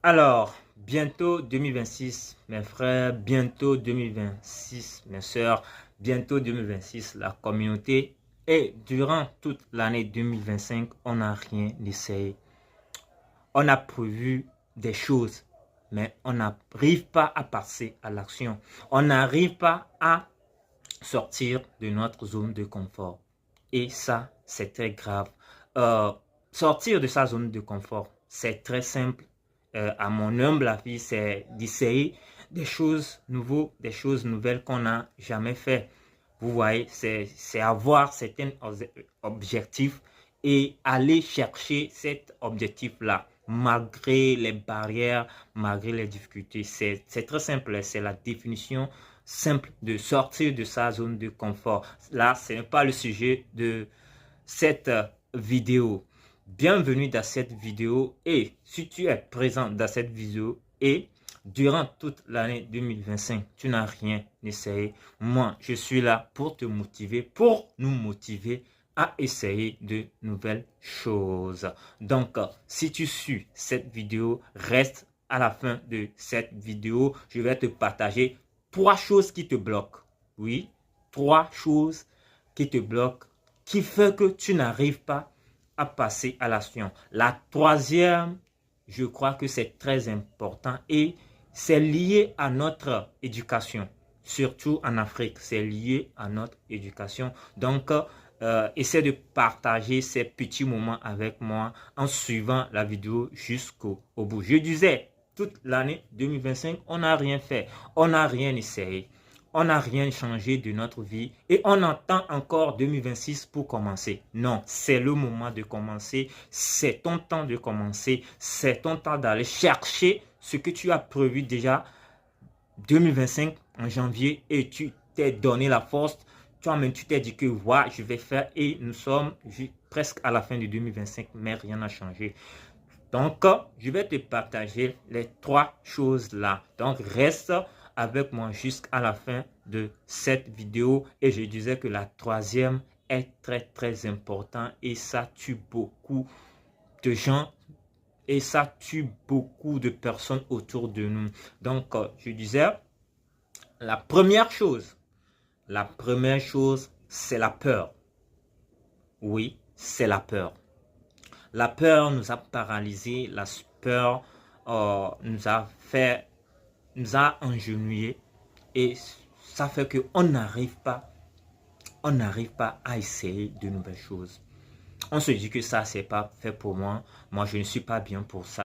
Alors, bientôt 2026, mes frères, bientôt 2026, mes sœurs, bientôt 2026, la communauté. Et durant toute l'année 2025, on n'a rien essayé. On a prévu des choses, mais on n'arrive pas à passer à l'action. On n'arrive pas à sortir de notre zone de confort. Et ça, c'est très grave. Sortir de sa zone de confort, c'est très simple. À mon humble avis, c'est d'essayer des choses nouvelles, des choses nouvelles qu'on n'a jamais fait. Vous voyez, c'est avoir certains objectifs et aller chercher cet objectif-là, malgré les barrières, malgré les difficultés. C'est très simple, c'est la définition simple de sortir de sa zone de confort. Là, ce n'est pas le sujet de cette vidéo. Bienvenue dans cette vidéo et si tu es présent dans cette vidéo et durant toute l'année 2025, tu n'as rien essayé, moi, je suis là pour te motiver, pour nous motiver à essayer de nouvelles choses. Donc, si tu suis cette vidéo, reste à la fin de cette vidéo. Je vais te partager 3 choses qui te bloquent. Oui, 3 choses qui te bloquent, qui fait que tu n'arrives pas à passer à l'action. La troisième, je crois que c'est très important et c'est lié à notre éducation. Surtout en Afrique, c'est lié à notre éducation. Donc, essaie de partager ces petits moments avec moi en suivant la vidéo jusqu'au bout. Je disais, toute l'année 2025, on n'a rien fait, on n'a rien essayé, on n'a rien changé de notre vie et on attend encore 2026 pour commencer. Non, c'est le moment de commencer, c'est ton temps de commencer, c'est ton temps d'aller chercher ce que tu as prévu déjà 2025 en janvier et tu t'es donné la force. Toi-même, tu t'es dit que ouais, je vais faire et nous sommes presque à la fin de 2025, mais rien n'a changé. Donc, je vais te partager les 3 choses là. Donc, reste avec moi jusqu'à la fin de cette vidéo. Et je disais que la troisième est très important et ça tue beaucoup de gens et ça tue beaucoup de personnes autour de nous. Donc, je disais, la première chose, c'est la peur. Oui, c'est la peur. La peur nous a paralysés, la peur nous a engenouillés et ça fait qu'on n'arrive pas à essayer de nouvelles choses. On se dit que ça, c'est pas fait pour moi. Moi, je ne suis pas bien pour ça.